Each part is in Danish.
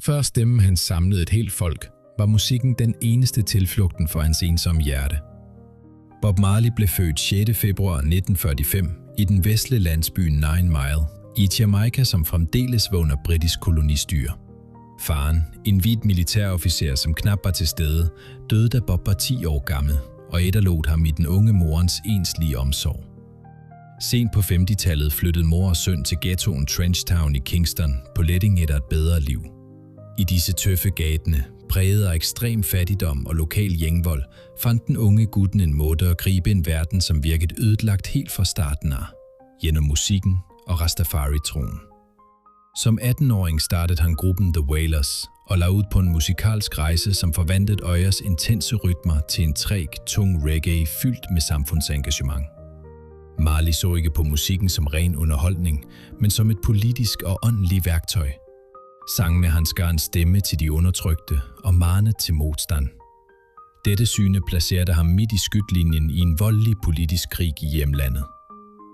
Før stemmen han samlede et helt folk, var musikken den eneste tilflugten for hans ensomme hjerte. Bob Marley blev født 6. februar 1945 i den vestlige landsby 9 Mile i Jamaica, som fremdeles var under britisk kolonistyre. Faren, en hvid militærofficer, som knap var til stede, døde da Bob var 10 år gammel og efterlod ham i den unge morens enslige omsorg. Sent på 50-tallet flyttede mor og søn til ghettoen Trenchtown i Kingston på letting efter et bedre liv. I disse tøffe gatene, præget af ekstrem fattigdom og lokal gængvold, fandt den unge gutten en måde at gribe en verden, som virkede ødelagt helt fra starten af, gennem musikken og Rastafari-troen. Som 18-åring startede han gruppen The Wailers og lagde ud på en musikalsk rejse, som forvandlede øjers intense rytmer til en træg, tung reggae fyldt med samfundsengagement. Marley så ikke på musikken som ren underholdning, men som et politisk og åndeligt værktøj. Sangene hans gav en stemme til de undertrykte og mane til modstand. Dette syne placerede ham midt i skytlinjen i en voldelig politisk krig i hjemlandet.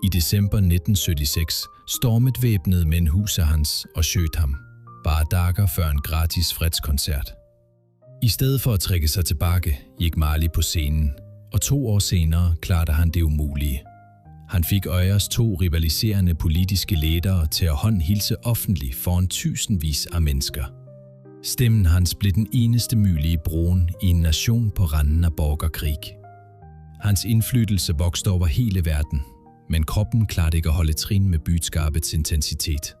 I december 1976 stormede væbnede mænd huset hans og skjøt ham, bare dager før en gratis fredskoncert. I stedet for at trække sig tilbage, gik Marley på scenen, og 2 år senere klarede han det umulige. Han fik øjers 2 rivaliserende politiske ledere til at håndhilse offentligt foran tusindvis af mennesker. Stemmen hans blev den eneste mulige broen i en nation på randen af borgerkrig. Hans indflydelse voksede over hele verden, men kroppen klarede ikke at holde trin med budskabets intensitet.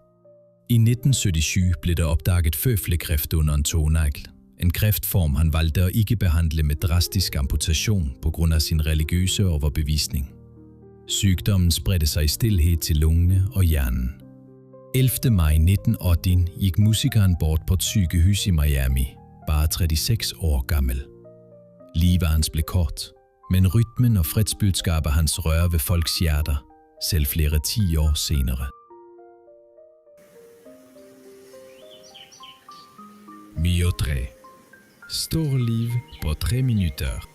I 1977 blev der opdaget føflekræft under en tånegl, en kræftform han valgte at ikke behandle med drastisk amputation på grund af sin religiøse overbevisning. Sygdommen spredte sig i stilhed til lungene og hjernen. 11. maj 1918 gik musikeren bort på et sygehus i Miami, bare 36 år gammel. Livet hans blev kort, men rytmen og fredsbudskaber hans rører ved folks hjerter, selv flere 10 år senere. Mio 3. Stor liv på 3 minutter.